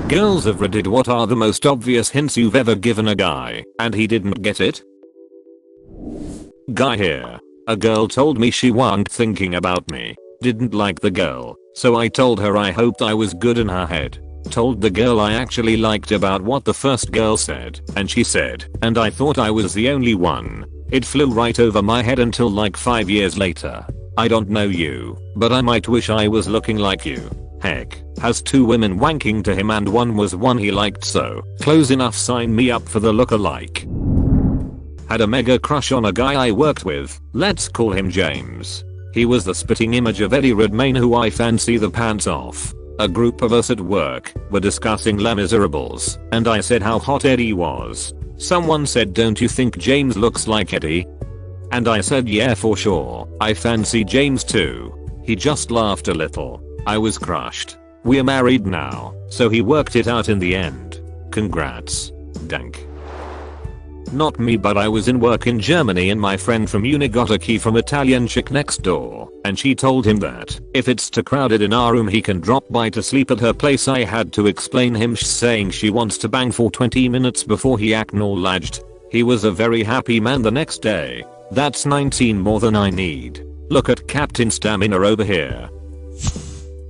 Girls of Reddit, what are the most obvious hints you've ever given a guy and he didn't get it? Guy here. A girl told me she wasn't thinking about me. Didn't like the girl, so I told her I hoped I was good in her head. Told the girl I actually liked about what the first girl said, and she said, and I thought I was the only one. It flew right over my head until like 5 years later. I don't know you, but I might wish I was looking like you. Heck, has 2 women wanking to him and one was one he liked, so close enough, sign me up for the look-alike. Had a mega crush on a guy I worked with, let's call him James. He was the spitting image of Eddie Redmayne, who I fancy the pants off. A group of us at work were discussing Les Miserables, and I said how hot Eddie was. Someone said, don't you think James looks like Eddie? And I said, yeah, for sure, I fancy James too. He just laughed a little. I was crushed. We're married now, so he worked it out in the end. Congrats. Dank. Not me, but I was in work in Germany and my friend from uni got a key from Italian chick next door, and she told him that if it's too crowded in our room he can drop by to sleep at her place. I had to explain him saying she wants to bang for 20 minutes before he acknowledged. He was a very happy man the next day. That's 19 more than I need. Look at Captain Stamina over here.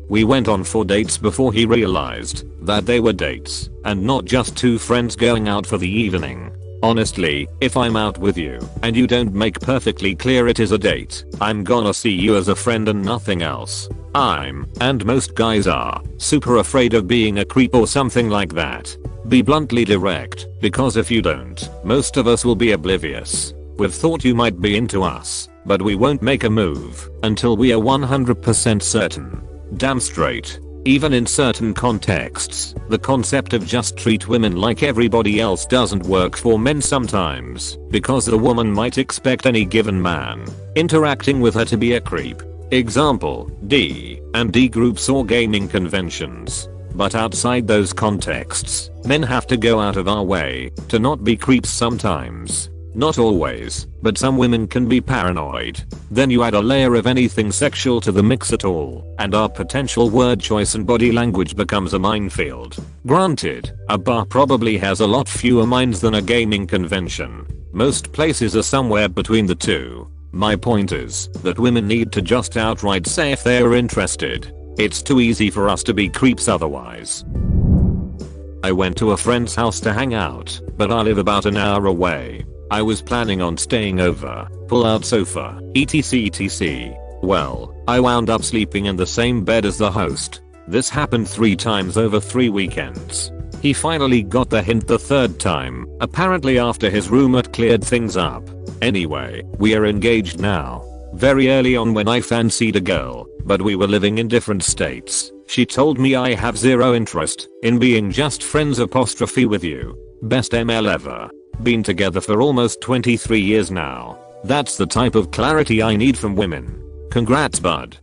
We went on 4 dates before he realized that they were dates and not just 2 friends going out for the evening. Honestly, if I'm out with you and you don't make perfectly clear it is a date, I'm gonna see you as a friend and nothing else. I'm, and most guys are, super afraid of being a creep or something like that. Be bluntly direct, because if you don't, most of us will be oblivious. We've thought you might be into us, but we won't make a move until we are 100% certain. Damn straight. Even in certain contexts, the concept of just treat women like everybody else doesn't work for men sometimes, because the woman might expect any given man interacting with her to be a creep. Example, D and D groups or gaming conventions. But outside those contexts, men have to go out of our way to not be creeps sometimes. Not always, but some women can be paranoid. Then you add a layer of anything sexual to the mix at all, and our potential word choice and body language becomes a minefield. Granted, a bar probably has a lot fewer mines than a gaming convention. Most places are somewhere between the two. My point is that women need to just outright say if they are interested. It's too easy for us to be creeps otherwise. I went to a friend's house to hang out, but I live about an hour away. I was planning on staying over, pull out sofa, etc. Well, I wound up sleeping in the same bed as the host. This happened 3 times over 3 weekends. He finally got the hint the 3rd time, apparently after his roommate cleared things up. Anyway, we are engaged now. Very early on when I fancied a girl, but we were living in different states. She told me I have zero interest in being just friends with you. Best ML ever. Been together for almost 23 years now. That's the type of clarity I need from women. Congrats, bud.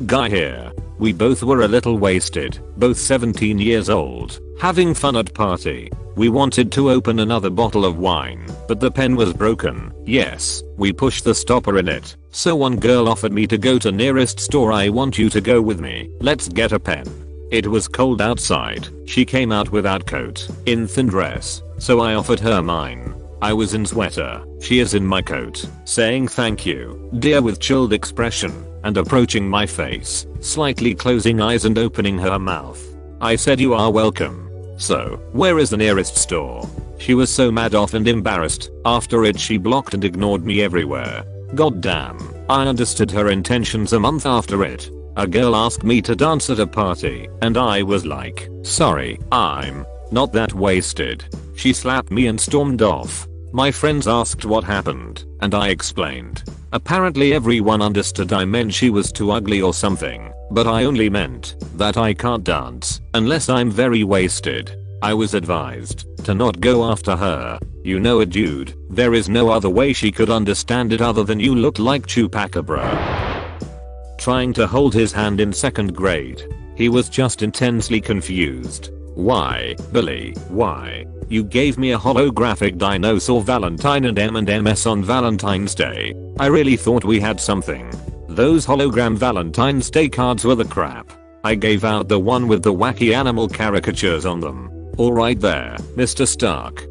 Guy here. We both were a little wasted, both 17 years old, having fun at party. We wanted to open another bottle of wine, but the pen was broken. Yes, we pushed the stopper in it. So one girl offered me to go to nearest store. I want you to go with me. Let's get a pen. It was cold outside. She came out without coat, in thin dress, so I offered her mine. I was in sweater, she is in my coat, saying thank you, dear, with chilled expression, and approaching my face, slightly closing eyes and opening her mouth. I said, you are welcome. So, where is the nearest store? She was so mad off and embarrassed. After it she blocked and ignored me everywhere. Goddamn, I understood her intentions a month after it. A girl asked me to dance at a party, and I was like, sorry, I'm not that wasted. She slapped me and stormed off. My friends asked what happened, and I explained. Apparently everyone understood I meant she was too ugly or something, but I only meant that I can't dance unless I'm very wasted. I was advised to not go after her. You know it, dude. There is no other way she could understand it other than you look like Chupacabra. Trying to hold his hand in 2nd grade. He was just intensely confused. Why, Billy, why? You gave me a holographic dinosaur Valentine and M&Ms on Valentine's Day. I really thought we had something. Those hologram Valentine's Day cards were the crap. I gave out the one with the wacky animal caricatures on them. Alright there, Mr. Stark.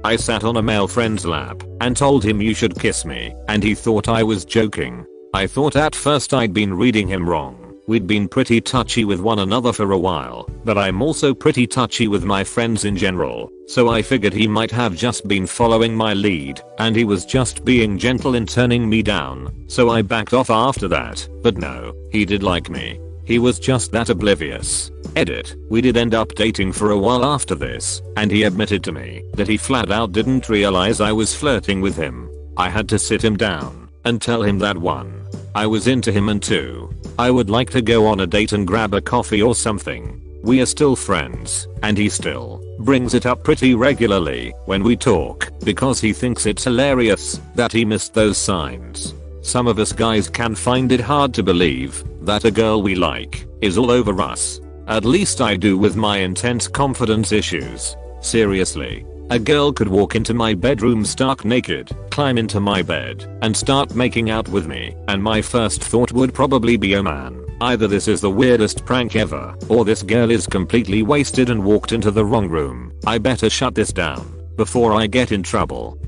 I sat on a male friend's lap and told him you should kiss me, and he thought I was joking. I thought at first I'd been reading him wrong. We'd been pretty touchy with one another for a while, but I'm also pretty touchy with my friends in general, so I figured he might have just been following my lead, and he was just being gentle in turning me down, so I backed off after that, but no, he did like me. He was just that oblivious. Edit. We did end up dating for a while after this, and he admitted to me that he flat out didn't realize I was flirting with him. I had to sit him down and tell him that 1. I was into him, and 2. I would like to go on a date and grab a coffee or something. We are still friends, and he still brings it up pretty regularly when we talk because he thinks it's hilarious that he missed those signs. Some of us guys can find it hard to believe that a girl we like is all over us. At least I do with my intense confidence issues. Seriously. A girl could walk into my bedroom stark naked, climb into my bed, and start making out with me, and my first thought would probably be, oh man, either this is the weirdest prank ever, or this girl is completely wasted and walked into the wrong room. I better shut this down before I get in trouble.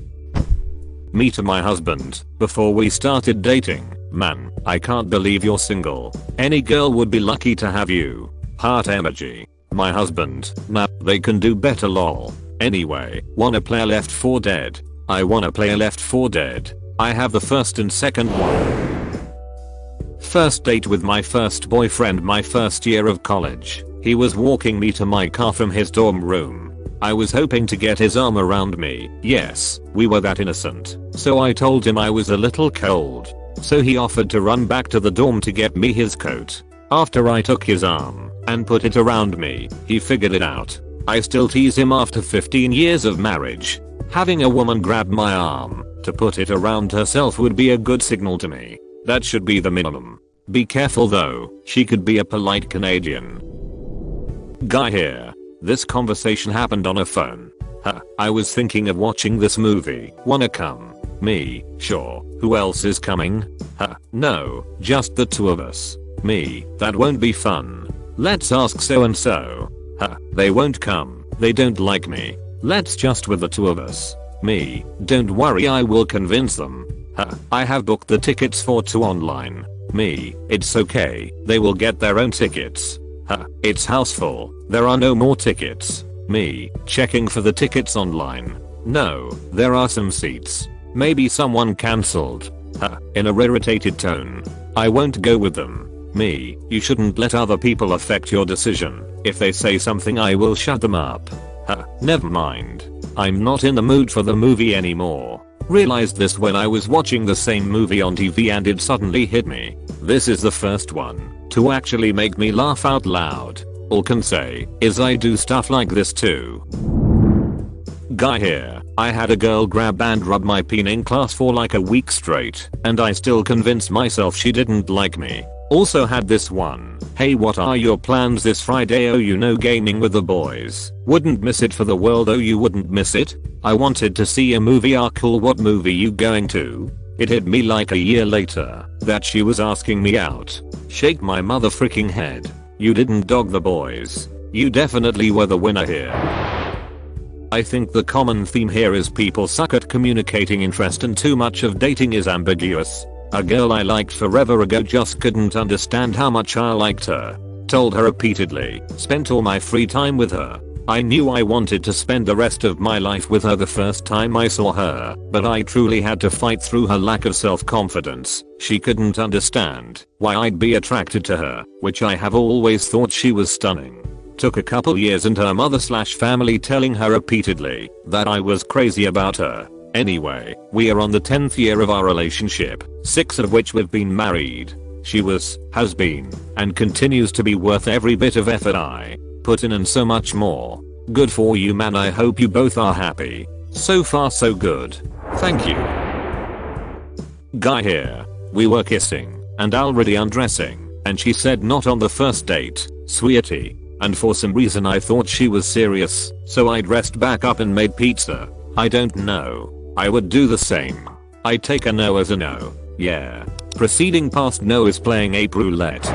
Me to my husband, before we started dating, man, I can't believe you're single. Any girl would be lucky to have you. Heart emoji. My husband, nah, they can do better lol. Anyway, wanna play Left 4 Dead? I wanna play Left 4 Dead. I have the first and second one. First date with my first boyfriend my first year of college. He was walking me to my car from his dorm room. I was hoping to get his arm around me. Yes, we were that innocent. So I told him I was a little cold. So he offered to run back to the dorm to get me his coat. After I took his arm and put it around me, he figured it out. I still tease him after 15 years of marriage. Having a woman grab my arm to put it around herself would be a good signal to me. That should be the minimum. Be careful though, she could be a polite Canadian. Guy here. This conversation happened on a phone. I was thinking of watching this movie. Wanna come? Me, sure. Who else is coming? No, just the 2 of us. Me, that won't be fun. Let's ask so and so. They won't come. They don't like me. Let's just with the 2 of us. Me, don't worry, I will convince them. I have booked the tickets for 2 online. Me, it's okay. They will get their own tickets. It's house full. There are no more tickets. Me, checking for the tickets online. No, there are some seats. Maybe someone cancelled. In a irritated tone. I won't go with them. Me, you shouldn't let other people affect your decision. If they say something I will shut them up. Never mind. I'm not in the mood for the movie anymore. Realized this when I was watching the same movie on TV and it suddenly hit me. This is the first one to actually make me laugh out loud. All can say is I do stuff like this too. Guy here. I had a girl grab and rub my peen in class for like a week straight, and I still convinced myself she didn't like me. Also had this one. Hey, what are your plans this Friday? Oh, you know, gaming with the boys. Wouldn't miss it for the world. Oh, you wouldn't miss it? I wanted to see a movie. Ah, cool. What movie you going to? It hit me like a year later that she was asking me out. Shake my mother freaking head. You didn't dog the boys. You definitely were the winner here. I think the common theme here is people suck at communicating interest and too much of dating is ambiguous. A girl I liked forever ago just couldn't understand how much I liked her. Told her repeatedly. Spent all my free time with her. I knew I wanted to spend the rest of my life with her the first time I saw her, but I truly had to fight through her lack of self-confidence. She couldn't understand why I'd be attracted to her, which I have always thought she was stunning. Took a couple years and her mother/family telling her repeatedly that I was crazy about her. Anyway, we are on the 10th year of our relationship, 6 of which we've been married. She has been, and continues to be worth every bit of effort I put in and so much more. Good for you, man. I hope you both are happy. So far so good. Thank you. Guy here. We were kissing and already undressing, and she said not on the first date, sweetie. And for some reason I thought she was serious, so I dressed back up and made pizza. I don't know. I would do the same. I take a no as a no. Yeah. Proceeding past no is playing ape roulette.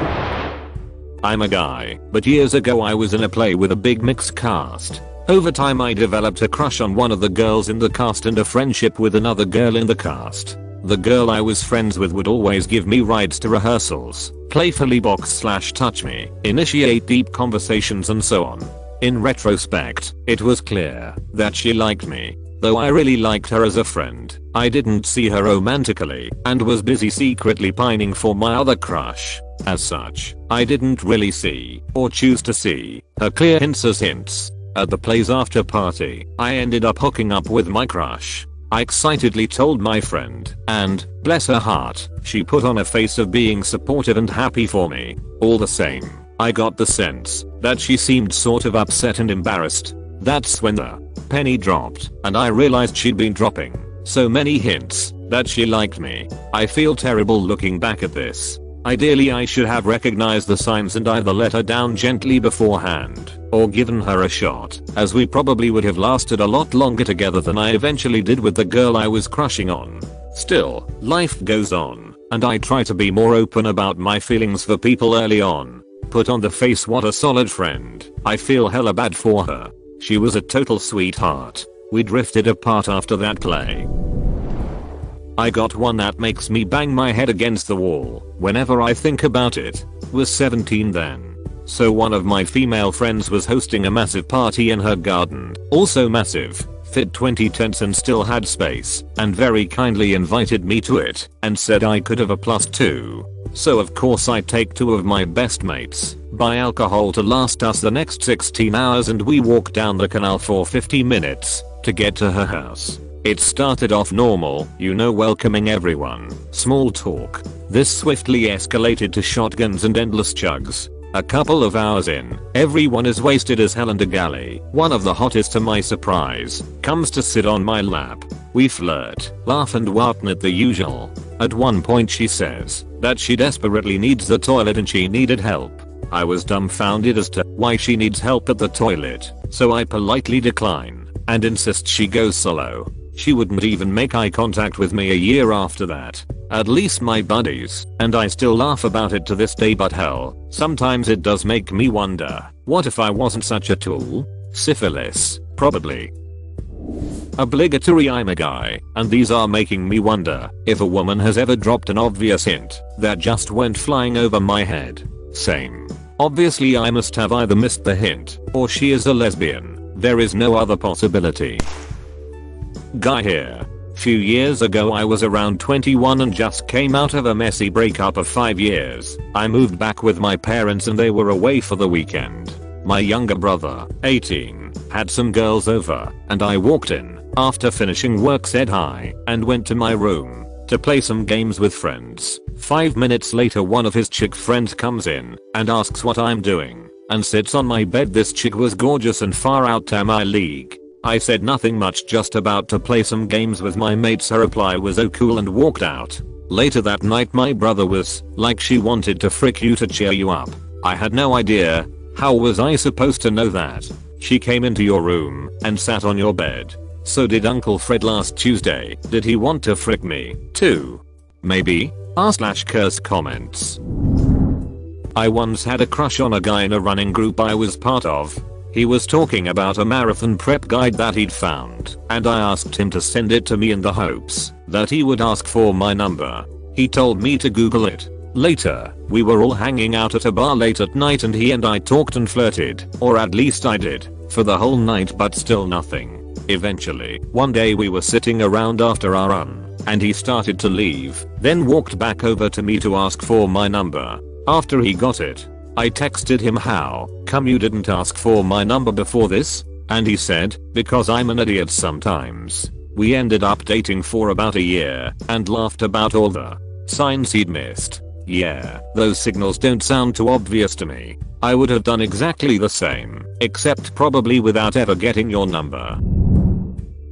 I'm a guy, but years ago I was in a play with a big mixed cast. Over time I developed a crush on one of the girls in the cast and a friendship with another girl in the cast. The girl I was friends with would always give me rides to rehearsals, playfully box/touch me, initiate deep conversations and so on. In retrospect, it was clear that she liked me. Though I really liked her as a friend, I didn't see her romantically and was busy secretly pining for my other crush. As such, I didn't really see, or choose to see, her clear hints as hints. At the play's after party, I ended up hooking up with my crush. I excitedly told my friend, and, bless her heart, she put on a face of being supportive and happy for me. All the same, I got the sense that she seemed sort of upset and embarrassed. That's when the penny dropped, and I realized she'd been dropping so many hints that she liked me. I feel terrible looking back at this. Ideally I should have recognized the signs and either let her down gently beforehand, or given her a shot, as we probably would have lasted a lot longer together than I eventually did with the girl I was crushing on. Still, life goes on, and I try to be more open about my feelings for people early on. Put on the face what a solid friend. I feel hella bad for her. She was a total sweetheart. We drifted apart after that play. I got one that makes me bang my head against the wall whenever I think about it. Was 17 then. So one of my female friends was hosting a massive party in her garden, also massive, fit 20 tents and still had space, and very kindly invited me to it and said I could have a +2. So of course I take 2 of my best mates, buy alcohol to last us the next 16 hours and we walk down the canal for 50 minutes to get to her house. It started off normal, welcoming everyone, small talk. This swiftly escalated to shotguns and endless chugs. A couple of hours in, everyone is wasted as hell and a galley, one of the hottest to my surprise, comes to sit on my lap. We flirt, laugh and whatnot the usual. At one point she says that she desperately needs the toilet and she needed help. I was dumbfounded as to why she needs help at the toilet, so I politely decline and insist she goes solo. She wouldn't even make eye contact with me a year after that. At least my buddies, and I still laugh about it to this day, but hell, sometimes it does make me wonder, what if I wasn't such a tool? Syphilis, probably. Obligatory I'm a guy, and these are making me wonder if a woman has ever dropped an obvious hint that just went flying over my head. Same. Obviously I must have either missed the hint, or she is a lesbian. There is no other possibility. Guy here. Few years ago I was around 21 and just came out of a messy breakup of 5 years. I moved back with my parents and they were away for the weekend. My younger brother, 18, had some girls over and I walked in after finishing work, said hi, and went to my room to play some games with friends. 5 minutes later one of his chick friends comes in and asks what I'm doing and sits on my bed. This chick was gorgeous and far out to my league. I said nothing much, just about to play some games with my mates. Her reply was oh cool and walked out. Later that night my brother was like, she wanted to frick you to cheer you up. I had no idea. How was I supposed to know that? She came into your room and sat on your bed. So did Uncle Fred last Tuesday. Did he want to frick me too? Maybe? r/curse comments. I once had a crush on a guy in a running group I was part of. He was talking about a marathon prep guide that he'd found, and I asked him to send it to me in the hopes that he would ask for my number. He told me to Google it. Later, we were all hanging out at a bar late at night and he and I talked and flirted, or at least I did, for the whole night, but still nothing. Eventually, one day we were sitting around after our run, and he started to leave, then walked back over to me to ask for my number. After he got it, I texted him, how come you didn't ask for my number before this? And he said, because I'm an idiot sometimes. We ended up dating for about a year and laughed about all the signs he'd missed. Yeah, those signals don't sound too obvious to me. I would have done exactly the same, except probably without ever getting your number.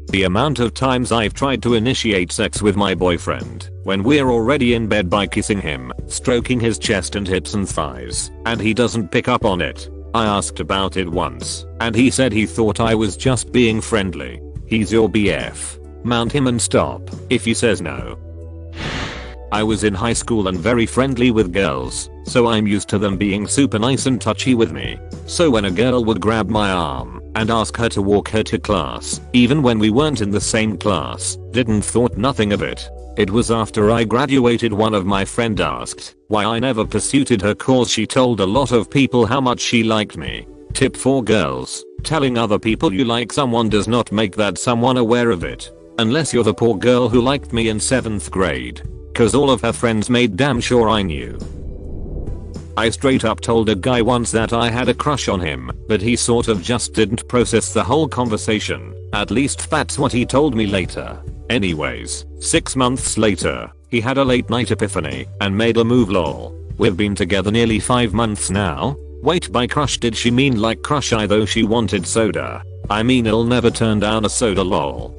The amount of times I've tried to initiate sex with my boyfriend when we're already in bed by kissing him, stroking his chest and hips and thighs, and he doesn't pick up on it. I asked about it once, and he said he thought I was just being friendly. He's your BF. Mount him and stop if he says no. I was in high school and very friendly with girls, so I'm used to them being super nice and touchy with me. So when a girl would grab my arm and ask her to walk her to class, even when we weren't in the same class, didn't thought nothing of it. It was after I graduated one of my friend asked why I never pursued her cause she told a lot of people how much she liked me. Tip for girls: telling other people you like someone does not make that someone aware of it. Unless you're the poor girl who liked me in 7th grade. Cause all of her friends made damn sure I knew. I straight up told a guy once that I had a crush on him, but he sort of just didn't process the whole conversation. At least that's what he told me later. Anyways, 6 months later, he had a late night epiphany and made a move lol. We've been together nearly 5 months now. Wait, by crush did she mean like crush I though she wanted soda? I mean I'll never turn down a soda lol.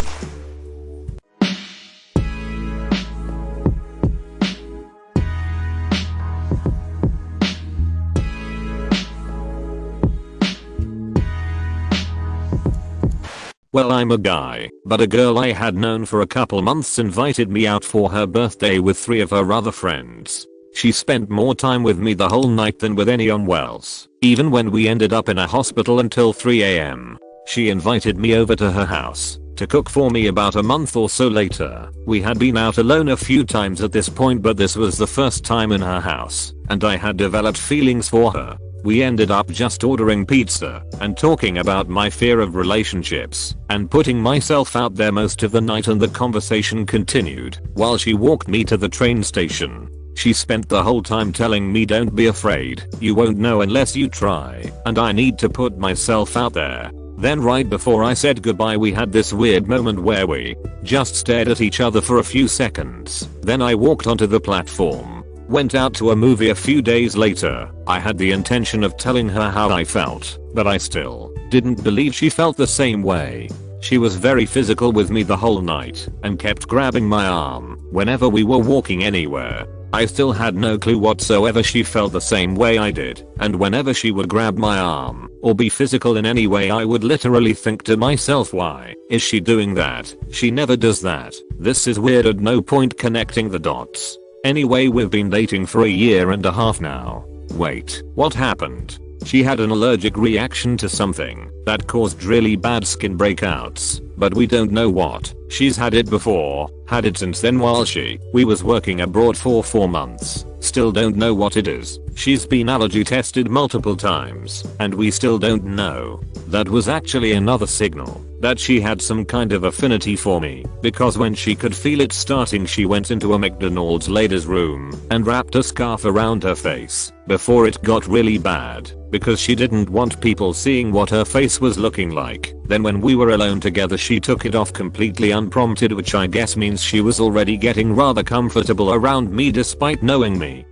Well, I'm a guy, but a girl I had known for a couple months invited me out for her birthday with 3 of her other friends. She spent more time with me the whole night than with anyone else, even when we ended up in a hospital until 3 AM. She invited me over to her house to cook for me. About a month or so later, we had been out alone a few times at this point, but this was the first time in her house, and I had developed feelings for her. We ended up just ordering pizza and talking about my fear of relationships and putting myself out there most of the night, and the conversation continued while she walked me to the train station. She spent the whole time telling me don't be afraid, you won't know unless you try, and I need to put myself out there. Then right before I said goodbye we had this weird moment where we just stared at each other for a few seconds. Then I walked onto the platform. Went out to a movie a few days later. I had the intention of telling her how I felt, but I still didn't believe she felt the same way. She was very physical with me the whole night and kept grabbing my arm whenever we were walking anywhere. I still had no clue whatsoever she felt the same way I did, and whenever she would grab my arm or be physical in any way I would literally think to myself, why is she doing that? She never does that. This is weird and no point connecting the dots. Anyway, we've been dating for 1.5 years now. Wait, what happened? She had an allergic reaction to something that caused really bad skin breakouts, but we don't know what. She's had it before, had it since then while we was working abroad for 4 months. Still don't know what it is. She's been allergy tested multiple times, and we still don't know. That was actually another signal that she had some kind of affinity for me, because when she could feel it starting she went into a McDonald's lady's room and wrapped a scarf around her face before it got really bad, because she didn't want people seeing what her face was looking like. Then when we were alone together she took it off completely unprompted, which I guess means she was already getting rather comfortable around me despite knowing me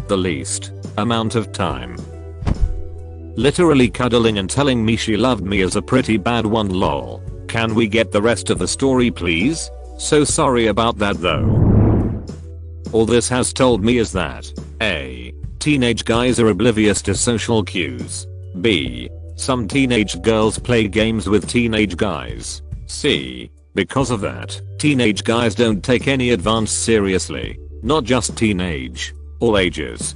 the least amount of time. Literally cuddling and telling me she loved me is a pretty bad one lol. Can we get the rest of the story please? So sorry about that though. All this has told me is that A. Teenage guys are oblivious to social cues. B. Some teenage girls play games with teenage guys. C. Because of that, teenage guys don't take any advance seriously. Not just teenage. All ages.